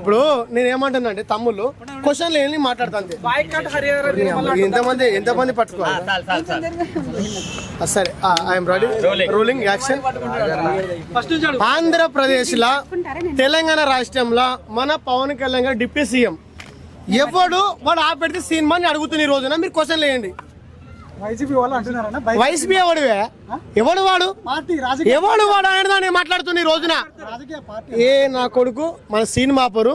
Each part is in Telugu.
ఇప్పుడు నేను ఏమంటున్నా అంటే తమ్ముళ్ళు క్వశ్చన్లు ఏంటి మాట్లాడతాను ఎంతమంది పట్టుకోవాలి సరే I'm ready ruling action. Andhra Pradesh లా తెలంగాణ రాష్ట్రంలో మన పవన్ కళ్యాణ్ గారు డిప్యూటీ సీఎం ఎవడు వాడు ఆపెడితే సినిమా అని అడుగుతున్న ఈ రోజున మీరు క్వశ్చన్లు వేయండి. వైసీపీ ఎవడువే ఎవడు వాడు ఎవడు వాడు ఆయన మాట్లాడుతున్న ఈ రోజున ఏ నా కొడుకు మన సినిమాపరు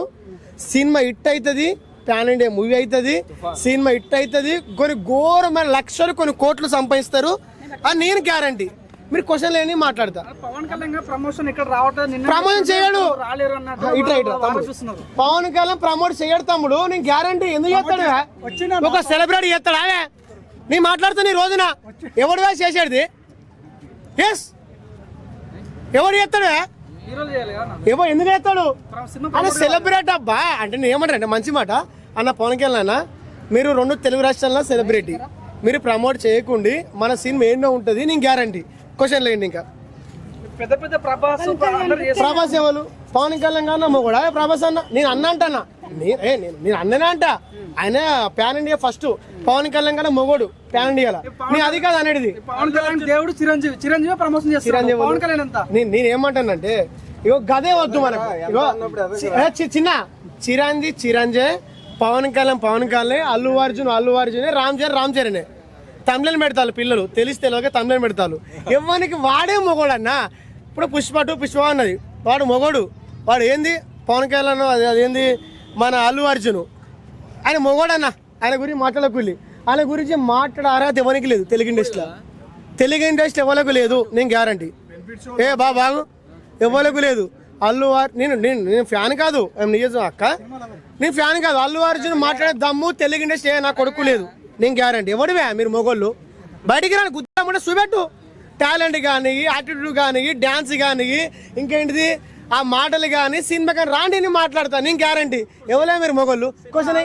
సినిమా హిట్ అవుతుంది, ప్యాన్ ఇండియా మూవీ అవుతుంది, సినిమా హిట్ అవుతుంది, కొన్ని ఘోరమైన లక్షలు కొన్ని కోట్లు సంపాదిస్తారు అని నేను గ్యారంటీ. మీరు క్వశ్చన్ లేని మాట్లాడతా. ప్రమోషన్ చేయడు పవన్ కళ్యాణ్ ప్రమోట్ చేయడు తమ్ముడు, నేను గ్యారంటీ. ఎందుకు చేస్తాడు? ఒక సెలబ్రిటీ చేస్తాడు అవే నీ మాట్లాడుతున్నా ఈ రోజున ఎవడుగా చేసేది? ఎస్ ఎవడు చేస్తాడు? ఎవరు ఎందుకు చేస్తాడు అన్న? సెలబ్రిటీ అబ్బా అంటే నేను ఏమంటారంటే మంచి మాట అన్న పవన్ కళ్యాణ్ మీరు 2 తెలుగు రాష్ట్రాల్లో సెలబ్రిటీ, మీరు ప్రమోట్ చేయకుండా మన సినిమా ఏంటో ఉంటుంది నేను గ్యారంటీ. క్వశ్చన్ లేండి. ఇంకా ప్రభాస్ ఎవరు? పవన్ కళ్యాణ్ గారు కూడా ప్రభాస్ అన్న నేను అన్న అంటన్నా, నేను అన్ననే అంట. ఆయన pan India first, Pawan Kalyan garu మొగోడు ప్యాన్ ఇండియాలో. నేను అది కాదు అనేది. నేను ఏమంటానంటే ఇగో గదే వద్దు మనకు. ఇగో చిన్న చిరంజీవి పవన్ కళ్యాణ్ అల్లు అర్జున్ రామ్ చరణ్ తమిళని పెడతారు పిల్లలు, తెలియక తమిళని పెడతారు. ఎవరికి వాడే మొగోడు అన్న. ఇప్పుడు పుష్ప ఉన్నది, వాడు మొగోడు. వాడు ఏంది పవన్ కళ్యాణ్ అదేంది మన అల్లు అర్జున్ ఆయన మొగోడన్న. ఆయన గురించి మాట్లాడకూలి, ఆయన గురించి మాట్లాడే అర్హత ఎవరికి లేదు తెలుగు ఇండస్ట్రీ ఎవరికి లేదు. నేను గ్యారంటీ బాగు ఎవరికి లేదు. నేను ఫ్యాన్ కాదు, నిజం అక్క, నేను ఫ్యాన్ కాదు. అల్లు అర్జున్ మాట్లాడే దమ్ము తెలుగు ఇండస్ట్రీ నా కొడుకు లేదు. నేను గ్యారంటీ. ఎవడివే మీరు మొగోళ్ళు? బయటికి రాని గుద్దామంటే చూపెట్టు. టాలెంట్ కానీ, యాటిట్యూడ్ కానీ, డ్యాన్స్ కానీ, ఇంకేంటిది ఆ మాటలు కానీ, సినిమా కానీ రాండి నేను మాట్లాడతాను. నేను గ్యారంటీ. ఎవరే మీరు మొగోళ్ళు? క్వశ్చన్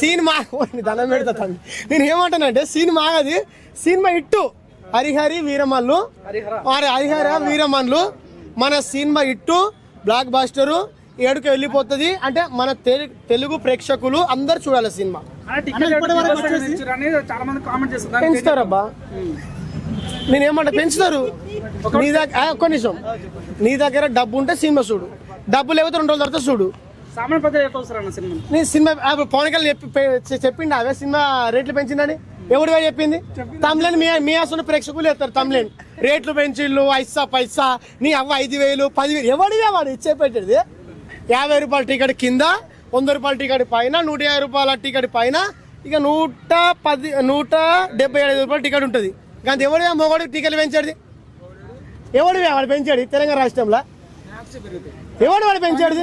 సినిమా దండం పెడతా. నేను ఏమంటానంటే సినిమా ఆగది, సినిమా ఇట్టు హరిహర వీరమన్లు మన సినిమా ఇట్టు బ్లాక్ బాస్టరు ఏడుకు వెళ్ళిపోతుంది. అంటే మన తెలుగు ప్రేక్షకులు అందరు చూడాలి సినిమా. పెంచుతారబ్బా, నేనేమంటా పెంచుతారు. నీ దగ్గర ఒక్క నిమిషం, నీ దగ్గర డబ్బు ఉంటే సినిమా చూడు, డబ్బు లేకపోతే 2 రోజుల తర్వాత చూడు. నీ సినిమా పవన్ కళ్యాణ్ చెప్పిండి అవే సినిమా రేట్లు పెంచిందని ఎవడిగా చెప్పింది? తమిళని మీ అసలు ప్రేక్షకులు వేస్తారు. తమిళని రేట్లు పెంచిళ్ళు పైసా నీ అవ్వ 5,000 10,000 ఎవడిగా వాడు ఇచ్చే పెట్టేది. 50 రూపాయల టికెట్ కింద, 100 రూపాయల టికెట్ పైన, 150 రూపాయల టికెట్ పైన, ఇక 175 రూపాయల టికెట్ ఉంటుంది. కానీ ఎవడిగా మొగోడు టికెట్లు పెంచాడు? ఎవడిగా వాడు పెంచాడు? తెలంగాణ రాష్ట్రంలో ఎవడు వాడు పెంచాడు?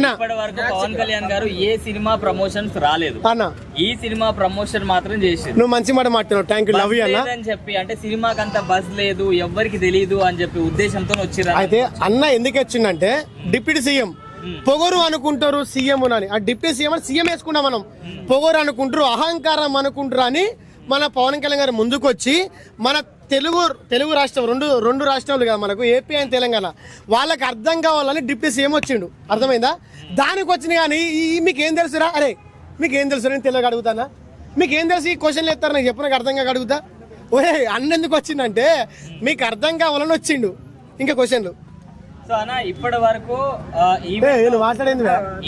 ఇప్పటి వరకు పవన్ కళ్యాణ్ గారు ఏ సినిమా ప్రమోషన్స్ రాలేదు అన్న, ఈ సినిమా ప్రమోషన్ మాత్రం చేసి. నువ్వు మంచి మాట మాట్లాడు, థ్యాంక్ యూ, లవ్ యూ అన్న అని చెప్పి. అంటే సినిమాకి అంత బజ్ లేదు, ఎవ్వరికి తెలియదు అని చెప్పి ఉద్దేశంతో వచ్చిరా. అయితే అన్న ఎందుకు వచ్చిందంటే డిప్యూటీ సీఎం పొగరు అనుకుంటారు సీఎం అని. ఆ డిప్యూటీ సీఎం అని సీఎం వేసుకున్నాం మనం. పొగరు అనుకుంటారు, అహంకారం అనుకుంటారు అని మన పవన్ కళ్యాణ్ గారు ముందుకు వచ్చి మన తెలుగు రాష్ట్రం రెండు రాష్ట్రాలు కదా మనకు, ఏపీ అండ్ తెలంగాణ, వాళ్ళకి అర్థం కావాలని డిప్యూటీ సీఎం వచ్చిండు. అర్థమైందా? దానికి వచ్చిన కానీ మీకేం తెలుసురా? అరే మీకేం తెలుసు? నేను తెలుగు అడుగుతానా? మీకేం తెలుసు? ఈ క్వశ్చన్లు ఎత్తారు నాకు చెప్పు, నాకు అర్థం కాక అడుగుతా. ఓహే అన్నెందుకు వచ్చిందంటే మీకు అర్థం కావాలని వచ్చిండు. ఇంకా క్వశ్చన్లు ఇప్పటి వరకు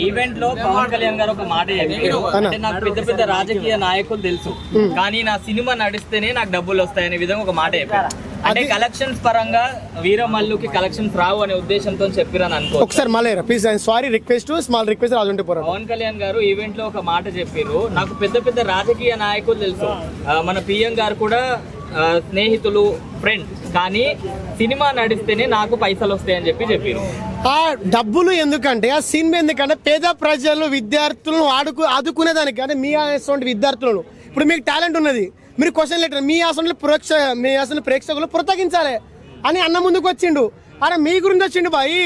ఈవెంట్ లో పవన్ కళ్యాణ్ గారు ఒక మాట చెప్పారు, అంటే నాకు పెద్ద పెద్ద రాజకీయ నాయకులు తెలుసు, కానీ నా సినిమా నడిస్తేనే నాకు డబ్బులు వస్తాయనే విధంగా ఒక మాట చెప్పారు. అంటే కలెక్షన్స్ పరంగా వీరమల్లుకి కలెక్షన్స్ రావు అనే ఉద్దేశంతో చెప్పిరని అనుకో. ఒకసారి మళ్ళీ please sorry request, small request. Pawan Kalyan garu event లో ఒక మాట చెప్పారు, నాకు పెద్ద పెద్ద రాజకీయ నాయకులు తెలుసు, మన పిఎం గారు కూడా స్నేహితులు, ఫ్రెండ్, కానీ సినిమా నడిస్తేనే నాకు పైసలు వస్తాయని చెప్పారు. ఆ డబ్బులు ఎందుకంటే, ఆ సినిమా ఎందుకంటే పేద ప్రజలు విద్యార్థులను ఆదుకునేదానికి. అంటే మీ అసలు విద్యార్థులను ఇప్పుడు మీకు టాలెంట్ ఉన్నది, మీరు క్వశ్చన్ లెటర్ మీ అసలు ప్రేక్షకులు ప్రోత్సహించాలి అని అన్న ముందుకు వచ్చిండు. అరే మీ గురించి వచ్చిండు బాయి,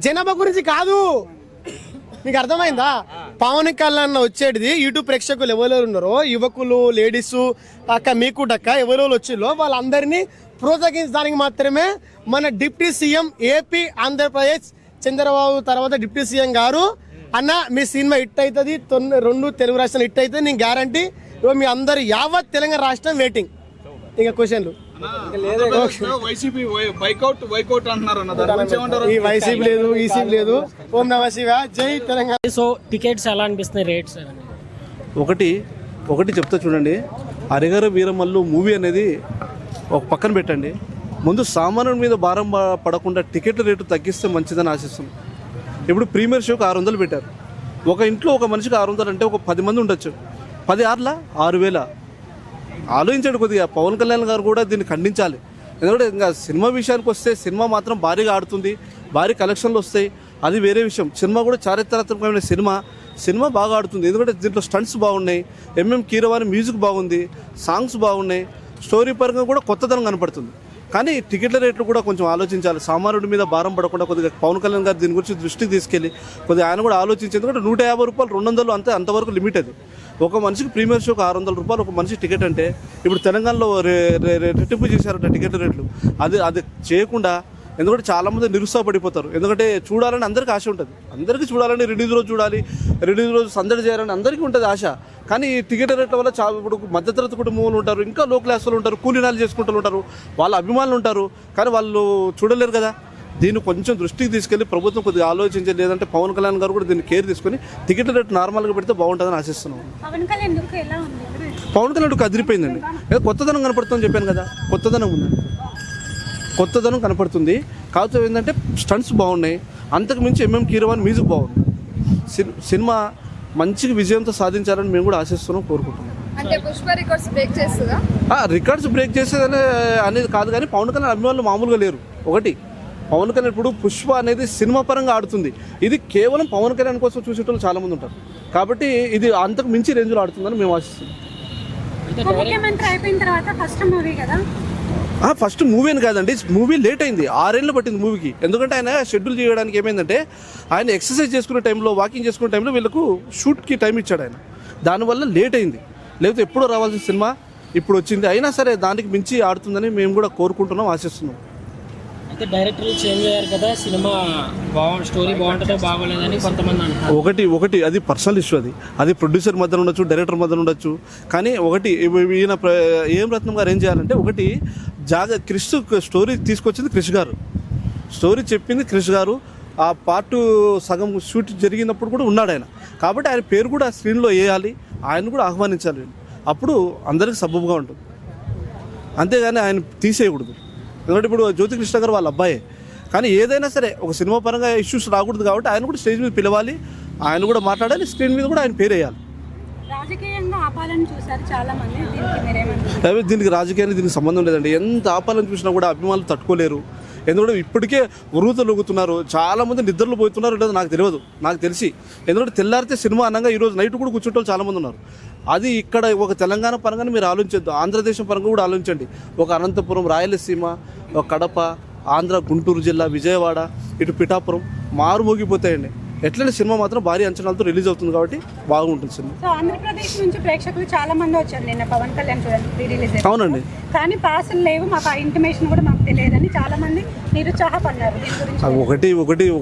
జనాభా గురించి కాదు. మీకు అర్థమైందా? పవన్ కళ్యాణ్ వచ్చేది యూట్యూబ్ ప్రేక్షకులు ఎవరెవరు ఉన్నారో, యువకులు, లేడీస్, అక్క మీకు డక్క ఎవరెవరు వచ్చిందో వాళ్ళందరినీ ప్రోత్సహించడానికి మాత్రమే మన deputy CM AP, Andhra Pradesh, Chandrababu తర్వాత డిప్యూటీ సీఎం గారు అన్న మీ సినిమా హిట్ అవుతుంది, 2 తెలుగు రాష్ట్రాలు హిట్ అవుతుంది, నేను గ్యారంటీ. మీ అందరు యావత్ తెలంగాణ రాష్ట్రం వెయిటింగ్. ఇంకా క్వశ్చన్లు ఈ వైసీపీ లేదు, ఈసీపీ లేదు. ఓం నమ శివ, జై తెలంగాణ. సో టికెట్స్ ఎలా అనిపిస్తున్నాయి రేట్స్? ఒకటి చెప్తా చూడండి, హరిహర వీరమల్లు మూవీ అనేది ఒక పక్కన పెట్టండి. ముందు సామాన్యుడి మీద భారం పడకుండా టికెట్ రేటు తగ్గిస్తే మంచిదని ఆశిస్తున్నాం. ఇప్పుడు ప్రీమియర్ షోకి 600 పెట్టారు. ఒక ఇంట్లో ఒక మనిషికి 600 అంటే ఒక 10 మంది ఉండొచ్చు. 10 ఆర్ల 6,000. ఆలోచించండి కొద్దిగా. పవన్ కళ్యాణ్ గారు కూడా దీన్ని ఖండించాలి. ఎందుకంటే ఇంకా సినిమా విషయానికి వస్తే సినిమా మాత్రం భారీగా ఆడుతుంది, భారీ కలెక్షన్లు వస్తాయి, అది వేరే విషయం. సినిమా కూడా చారిత్రాత్మకమైన సినిమా బాగా ఆడుతుంది. ఎందుకంటే దీంట్లో స్టంట్స్ బాగున్నాయి, కీరవాణి మ్యూజిక్ బాగుంది, సాంగ్స్ బాగున్నాయి, స్టోరీ పరంగా కూడా కొత్తదనం కనపడుతుంది. కానీ టికెట్ల రేట్లు కూడా కొంచెం ఆలోచించాలి. సామాన్యుడి మీద భారం పడకుండా కొద్దిగా పవన్ కళ్యాణ్ గారు దీని గురించి దృష్టికి తీసుకెళ్ళి కొద్దిగా ఆయన కూడా ఆలోచించి, ఎందుకంటే 150 రూపాయలు 200 అంతవరకు లిమిట్ అది. ఒక మనిషికి ప్రీమియర్ షోకి 600 రూపాయలు ఒక మనిషి టికెట్ అంటే ఇప్పుడు తెలంగాణలో రెట్టింపు చేశారట టికెట్ రేట్లు. అది చేయకుండా, ఎందుకంటే చాలామంది నిరుత్సాహపడిపోతారు. ఎందుకంటే చూడాలని అందరికీ ఆశ ఉంటుంది, అందరికీ చూడాలని, రిలీజ్ రోజు చూడాలి, రిలీజ్ రోజు సందడి చేయాలని అందరికీ ఉంటుంది ఆశ. కానీ ఈ టికెట్ రేట్ల వల్ల ఇప్పుడు మధ్యతరగతి కుటుంబంలో ఉంటారు, ఇంకా లో క్లాస్ వాళ్ళు ఉంటారు, కూలీనాలు చేసుకుంటూ ఉంటారు, వాళ్ళ అభిమానులు ఉంటారు, కానీ వాళ్ళు చూడలేరు కదా. దీన్ని కొంచెం దృష్టికి తీసుకెళ్లి ప్రభుత్వం కొద్దిగా ఆలోచించాలి. లేదంటే పవన్ కళ్యాణ్ గారు కూడా దీన్ని కేర్ తీసుకొని టికెట్ రేట్ నార్మల్గా పెడితే బాగుంటుందని ఆశిస్తున్నాం. పవన్ కళ్యాణ్ అదిరిపోయిందండి, ఏదో కొత్తదనం కనపడుతుందని చెప్పాను కదా. కొత్తదనం కనపడుతుంది. కాకపోతే ఏంటంటే స్టంట్స్ బాగున్నాయి, అంతకు మించి కీరవాణి మ్యూజిక్ బాగుంది. సినిమా మంచిగా విజయంతో సాధించాలని మేము కూడా ఆశిస్తున్నాం, కోరుకుంటున్నాం. రికార్డ్స్ బ్రేక్ చేసేది అనేది కాదు, కానీ పవన్ కళ్యాణ్ అభిమానులు మామూలుగా లేరు. ఒకటి పవన్ కళ్యాణ్ ఇప్పుడు పుష్ప అనేది సినిమా పరంగా ఆడుతుంది, ఇది కేవలం పవన్ కళ్యాణ్ కోసం చూసేటోళ్ళు చాలా మంది ఉంటారు. కాబట్టి ఇది అంతకు మించి రేంజ్లో ఆడుతుందని మేము ఆశిస్తున్నాం. ఫస్ట్ మూవీ అని కాదండి, మూవీ లేట్ అయింది, 6 ఏళ్ళు పట్టింది మూవీకి. ఎందుకంటే ఆయన షెడ్యూల్ చేయడానికి ఏమైందంటే ఆయన ఎక్సర్సైజ్ చేసుకునే టైంలో, వాకింగ్ చేసుకునే టైంలో వీళ్ళకు షూట్కి టైం ఇచ్చాడు ఆయన. దానివల్ల లేట్ అయింది. లేకపోతే ఎప్పుడో రావాల్సిన సినిమా ఇప్పుడు వచ్చింది. అయినా సరే దానికి మించి ఆడుతుందని మేము కూడా కోరుకుంటున్నాం, ఆశిస్తున్నాం. అయితే డైరెక్టర్లు చేంజ్ అయ్యారు కదా, సినిమా స్టోరీ బాగుంటుందో బాగోలేదని కొంతమంది అంటారు. ఒకటి అది పర్సనల్ ఇష్యూ, అది ప్రొడ్యూసర్ మధ్య ఉండొచ్చు, డైరెక్టర్ మధ్య ఉండొచ్చు. కానీ ఈయన ఏం రత్నం గారు ఏం చేయాలంటే, క్రిష్ స్టోరీ తీసుకొచ్చింది క్రిష్ గారు, స్టోరీ చెప్పింది క్రిష్ గారు. ఆ పార్ట్ సగం షూట్ జరిగినప్పుడు కూడా ఉన్నాడు ఆయన. కాబట్టి ఆయన పేరు కూడా స్క్రీన్లో వేయాలి, ఆయన కూడా ఆహ్వానించాలి. అప్పుడు అందరికీ సబబుగా ఉంటుంది, అంతేగాని ఆయన తీసేయకూడదు. ఎందుకంటే ఇప్పుడు జ్యోతికృష్ణ గారు వాళ్ళ అబ్బాయే. కానీ ఏదైనా సరే ఒక సినిమా పరంగా ఇష్యూస్ రాకూడదు కాబట్టి ఆయన కూడా స్టేజ్ మీద పిలవాలి, ఆయన కూడా మాట్లాడాలి, స్క్రీన్ మీద కూడా ఆయన పేరు వేయాలి. దీనికి రాజకీయానికి దీనికి సంబంధం లేదండి. ఎంత ఆపాలని చూసినా కూడా అభిమానులు తట్టుకోలేరు. ఎందుకంటే ఇప్పటికే ఉరుగుతున్నారు, చాలామంది నిద్రలు పోతున్నారు, లేదో నాకు తెలిసి. ఎందుకంటే తెల్లారితే సినిమా అనగా ఈరోజు నైట్ కూడా కూర్చుంటే చాలామంది ఉన్నారు. అది ఇక్కడ ఒక తెలంగాణ పరంగానే మీరు ఆలోచించద్దు, ఆంధ్రదేశం పరంగా కూడా ఆలోచించండి. ఒక అనంతపురం, రాయలసీమ, ఒక కడప, ఆంధ్ర, గుంటూరు జిల్లా, విజయవాడ, ఇటు పిఠాపురం మారుమోగిపోతాయండి. ఎట్లనే సినిమా మాత్రం భారీ అంచనాలతో రిలీజ్ అవుతుంది కాబట్టి బాగుంటుంది సినిమా. ఆంధ్రప్రదేశ్ నుంచి ప్రేక్షకులు చాలా మంది వచ్చారు నిన్న పవన్ కళ్యాణ్ రిలీజ్. అవునండి, కానీ పాసులు లేవు, మాకు ఆ ఇంటిమేషన్ కూడా మాకు తెలియదని చాలా మంది నిరుత్సాహపడ్డారు.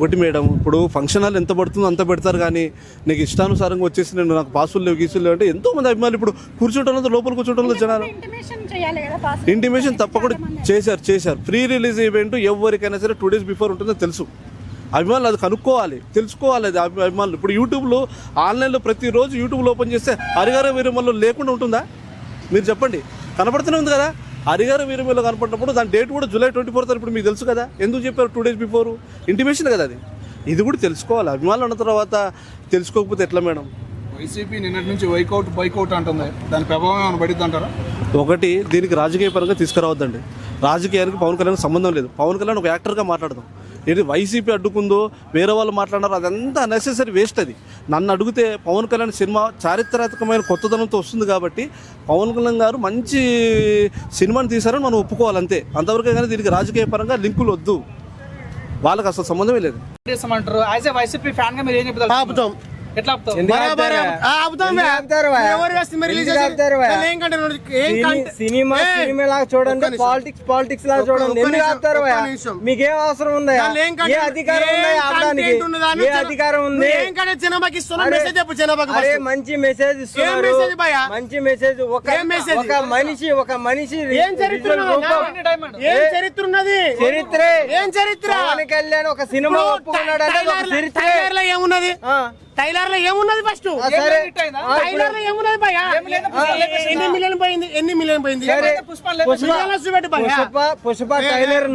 ఒకటి మేడం, ఇప్పుడు ఫంక్షన్ హాల్ ఎంత పడుతుందో అంత పెడతారు, కానీ నీకు ఇష్టానుసారంగా వచ్చేసి నేను నాకు పాసులు లేవు, గీసులు లేవు అంటే ఎంతో మంది అభిమానులు ఇప్పుడు కూర్చోటంలో లోపల కూర్చోటంలో జనాలు ఇంటిమేషన్ తప్పకుండా చేశారు. ప్రీ రిలీజ్ ఈవెంట్ ఎవరికైనా సరే 2 days బిఫోర్ ఉంటుందో తెలుసు. అభిమానులు అది కనుక్కోవాలి, తెలుసుకోవాలి. అది అభిమానులు ఇప్పుడు యూట్యూబ్లో, ఆన్లైన్లో ప్రతిరోజు యూట్యూబ్లో ఓపెన్ చేస్తే హరిహర వీరమల్లు లేకుండా ఉంటుందా? మీరు చెప్పండి. కనపడుతూనే ఉంది కదా. హరిహర వీరమల్లు కనపడినప్పుడు దాని డేట్ కూడా July 24 ఇప్పుడు మీకు తెలుసు కదా. ఎందుకు చెప్పారు 2 days బిఫోర్? ఇంటిమేషన్ కదా అది. ఇది కూడా తెలుసుకోవాలి. అభిమానులు అన్న తర్వాత తెలుసుకోకపోతే ఎట్లా మేడం? వైసీపీ నిన్నటి నుంచి బైకౌట్ అంటుంది, దాని ప్రభావం ఏమైనా పడిద్ది అంటారా? ఒకటి, దీనికి రాజకీయ పరంగా తీసుకురావద్దండి. రాజకీయానికి పవన్ కళ్యాణ్ సంబంధం లేదు. పవన్ కళ్యాణ్ ఒక యాక్టర్గా మాట్లాడదాం. ఇది వైసీపీ అడ్డుకుందో, వేరే వాళ్ళు మాట్లాడారు, అదంతా అన్నెసెసరీ వేస్ట్. అది నన్ను అడిగితే పవన్ కళ్యాణ్ సినిమా చారిత్రాత్మకమైన కొత్తదనంతో వస్తుంది కాబట్టి పవన్ కళ్యాణ్ గారు మంచి సినిమాని తీశారని మనం ఒప్పుకోవాలి, అంతే. అంతవరకే కానీ దీనికి రాజకీయ పరంగా లింకులు వద్దు, వాళ్ళకి అసలు సంబంధమే లేదు. ఆపుతాం. ఎట్లా ఆపుతావు? బరాబర్ ఆపుతాం బే. ఎవరు సినిమా రిలీజ్ ఏం కంటే సినిమా లాగా చూడండి, పాలిటిక్స్ లాగా చూడండి. ఎందుకు ఆపుతారు భయ్యా? మీకేం అవసరం ఉందా? ఏ అధికారం ఉందా ఆపడానికి? ఏ అధికారం ఉంది? అరే మంచి మెసేజ్ ఇస్తున్నారు, మంచి మెసేజ్. ఒక మనిషి ఏం చరిత్ర ఉన్నది? చరిత్రే. ఏం చరిత్ర? పవన్ కళ్యాణ్ ఒక సినిమా ఒప్పుకున్నాడంటే ఒక చరిత్రే. టైలర్ లో ఏమున్నది? టైలర్ లో ఏమున్నది? ఫస్ట్ టైలర్ లో ఏమున్నది భయ్యా? ఎన్ని మిలియన్ పోయింది? పుష్ప టైలర్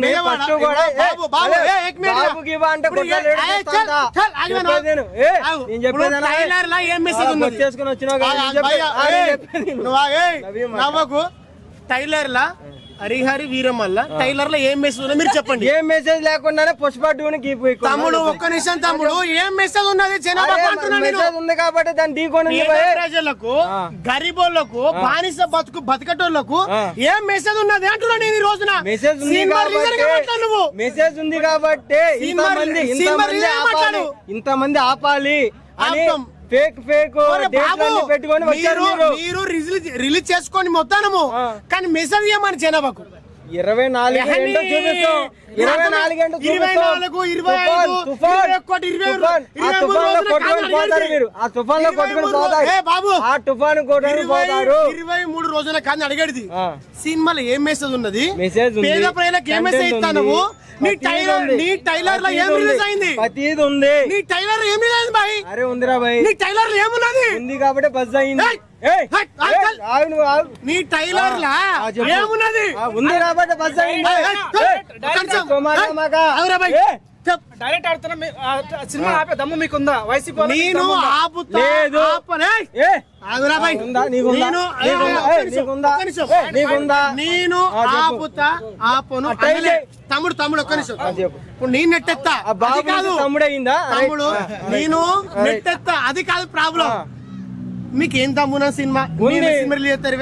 టైలర్ లో ఏం మెసేజ్ ఉన్నది? చేసుకుని వచ్చినావు. నవ్వకు. టైలర్ లా హరిహరి వీరమల్ల టైలర్ లో ఏం మెసేజ్ ఉన్నది మీరు చెప్పండి. ఏం మెసేజ్ లేకుండానే పుష్ప టూని తమ్ముడు ఒక్క నిమిషం తమ్ముడు, ఏం మెసేజ్ ఉన్నది? మెసేజ్ ఉంది కాబట్టి దాన్ని ఢీకొని ప్రజలకు, గరీబోళ్లకు, బానిస బతికటోళ్లకు ఏం మెసేజ్ ఉన్నది అంటున్నా నేను ఈ రోజున. మెసేజ్ ఉంది కాబట్టి ఇంతమంది ఆపాలి అని ఫేక్ పెట్టుకొని వచ్చారు. మీరు రిలీజ్ చేసుకోండి మొత్తాము, కానీ మెసేజ్ ఏమని జనాభాకు 24 గంటలు చూపిస్తాం. 24 గంటలు ఆ తుఫాన్ లో కొట్టుకొని పోతారు. ఆ తుఫాన్ కొట్టుకొని పోతారు. 23 రోజుల కానీ అడిగేది సినిమాలో ఏం మెసేజ్ ఉన్నది? మెసేజ్ పేద ప్రజలకు ఏం మెసేజ్ ఇస్తాను? నీ టైలర్ లో ఏం రిలీజ్ అయింది? ప్రతిది ఉంది. నీ టైలర్ ఏం రిలీజ్ అయింది బాయ్? అరే ఉందిరా బాయ్, నీ టైలర్ లో ఏమున్నది? ఉంది కాబట్టి బజ్ అయింది. నీ టైలర్ లా ఏమున్నది? ఉంది కాబట్టి బజ్ అయింది. డైరెక్ట్ ఆడుతున్నా సినిమా ఆపే దమ్ము మీకుందా? వైసీపీ నేను ఆపుతా. నేను ఆపుతా ఆపను. తమ్ముడు ఒక్క నిమిషం. ఇప్పుడు నేను నెట్టెత్తా కాదు తమ్ముడయిందా? తమ్ముడు నేను నెట్టెత్తా, అది కాదు ప్రాబ్లం. మీకు ఏం దమ్మున సినిమా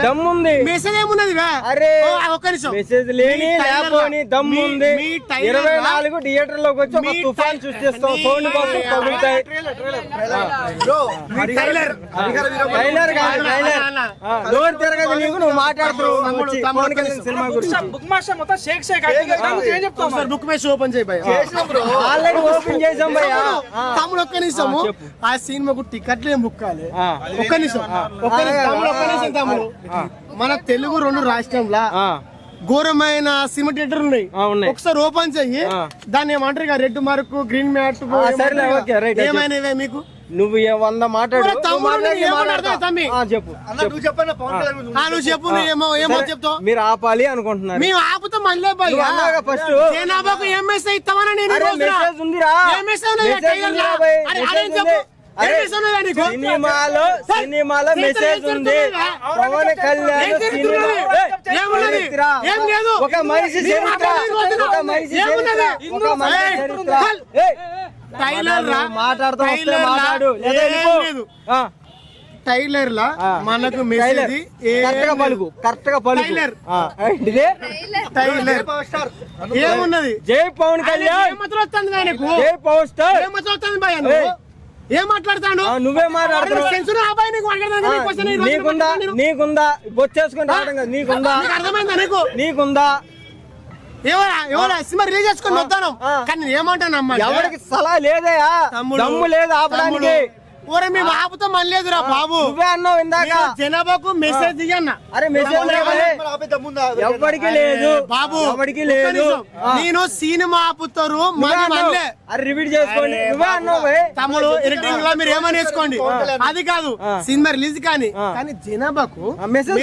దమ్ముంది. మెసేజ్ ఏమున్నది? ఒక్క నిమిషం. మెసేజ్ లేని లేకపోని దమ్ముంది. 24 థియేటర్ లోకి వచ్చి ఒక తుఫాన్ సృష్టిస్తాం. Sound box పగులుతాయి. నోరు తిరగదు నీకు, నువ్వు మాట్లాడుతున్నావు సినిమా గురించి. బుక్ మాస్టర్ మొత్తం shake book my show open చేయి భయ్యా. ఆల్రెడీ ఓపెన్ చేసాం భయ్యా. తమ్ముడు ఒక్క నిమిషం. ఆ సినిమాకు టికెట్లు ఏం బుక్ కాలే. ఒక్క నిమిషం తమ్ముడు. మన తెలుగు 2 రాష్ట్రంలో ఘోరమైన సినిమా థియేటర్ ఉన్నాయి. ఒకసారి ఓపెన్ చెయ్యి. దాన్ని ఏమంటారు? రెడ్ మార్క్, గ్రీన్ మ్యాట్ ఏమైనా మీకు? నువ్వు 100 మాట్లాడు. చెప్పు. ఏమో చెప్తావు. మీరు ఆపాలి అనుకుంటున్నారు. మేము ఆపుతాం. మళ్ళీ ఫస్ట్ జనాభాకు ఏం మెసేజ్ ఇస్తామని నేను మెసేజ్ ఉందిరా. సినిమాలో మెసేజ్ ఉంది. పవన్ కళ్యాణ్ ఒక మనిషి చరిత్ర, ఒక మనిషి చరిత్ర, ఒక మనిషి చరిత్ర. మాట్లాడు. టైలర్ లా మనకు మెసేజ్ కరెక్ట్ గా పలుకు. టైలర్ ఏమున్నది? జై పవన్ కళ్యాణ్, జై పవర్ స్టార్. ఏం మాట్లాడతాను? నువ్వే మాట్లాడుతున్నావు. నీకుందా బొచ్చేసుకుని రావడం కదా? నీకుందా? అర్థమైందా నీకు? నీకుందా? ఎవరా సినిమా రిలీజ్ చేసుకొని వద్దాను, కానీ ఏమంటానమ్మా? ఎవరికి సలహా లేదయా? దమ్ము లేదు ఆపడానికి. మేము ఆపుతాం మనలేదురా బాబు. నువ్వే అన్నావు ఇందాక జనాభాకు మెసేజ్ ఇయ్యన్న. అరే మెసేజ్ ఎవరికి లేదు బాబు, ఎవరికి లేదు. నేను సినిమా ఆపుతారు అరే రిపీట్ చేసుకోండి. నువ్వే అన్నావు తమ్ముడు. ఎడిటింగ్ లో మీరు ఏమని వేసుకోండి, అది కాదు సినిమా రిలీజ్ కానీ జనాభాకు మెసేజ్